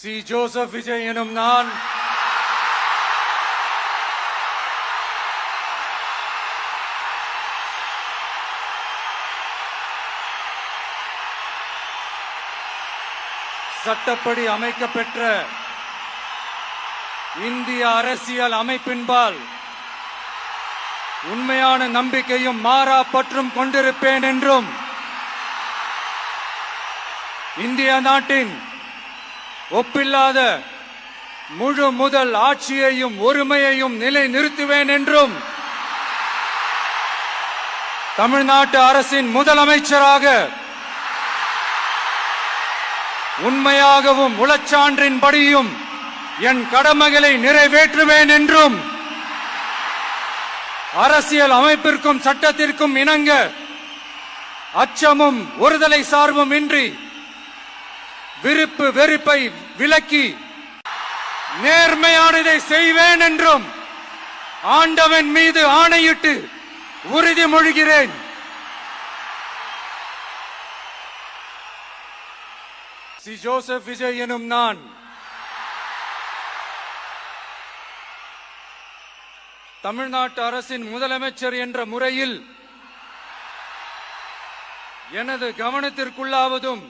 C. Joseph Vijay எனும் நான் சட்டப்படி அமைக்கப்பெற்ற இந்திய அரசியல் அமைப்பின்பால் உண்மையான நம்பிக்கையும் மாறா பற்றும் கொண்டிருப்பேன் என்றும் இந்திய நாட்டின் ஒப்பில்லாத முழு முதல் ஆட்சியையும் ஒருமையையும் நிலை நிறுத்துவேன் என்றும் தமிழ்நாட்டு அரசின் முதலமைச்சராக உண்மையாகவும் உளச்சான்றின்படியும் என் கடமைகளை நிறைவேற்றுவேன் என்றும் அரசியல் அமைப்பிற்கும் சட்டத்திற்கும் இணங்க அச்சமும் ஒருதலை சார்பும் இன்றி விருப்பு வெறுப்பை விலக்கி நேர்மையானதை செய்வேன் என்றும் ஆண்டவன் மீது ஆணையிட்டு உறுதிமொழிகிறேன். சி. ஜோசப் விஜய் எனும் நான் தமிழ்நாட்டு அரசின் முதலமைச்சர் என்ற முறையில் எனது கவனத்திற்குள்ளாவதும்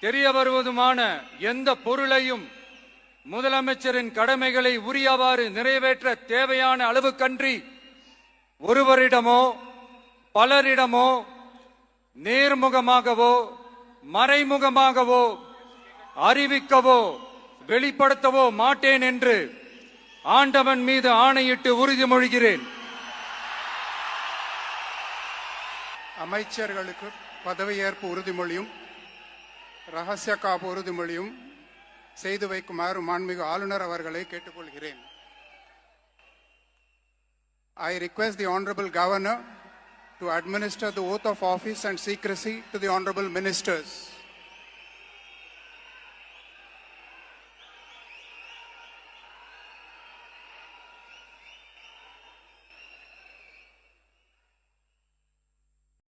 தெரிய வருவதுமான எந்த பொருளையும் முதலமைச்சரின் கடமைகளை உரியவாறு நிறைவேற்ற தேவையான அளவுக்கன்றி ஒருவரிடமோ பலரிடமோ நேர்முகமாகவோ மறைமுகமாகவோ அறிவிக்கவோ வெளிப்படுத்தவோ மாட்டேன் என்று ஆண்டவன் மீது ஆணையிட்டு உறுதிமொழிகிறேன். அமைச்சர்களுக்கு பதவியேற்பு உறுதிமொழியும் ரகசிய காப்பு உறுதிமொழியும் செய்து வைக்குமாறு மாண்புமிகு ஆளுநர் அவர்களை கேட்டுக்கொள்கிறேன். I request the Honorable Governor to administer the oath of office and secrecy to the Honorable Ministers.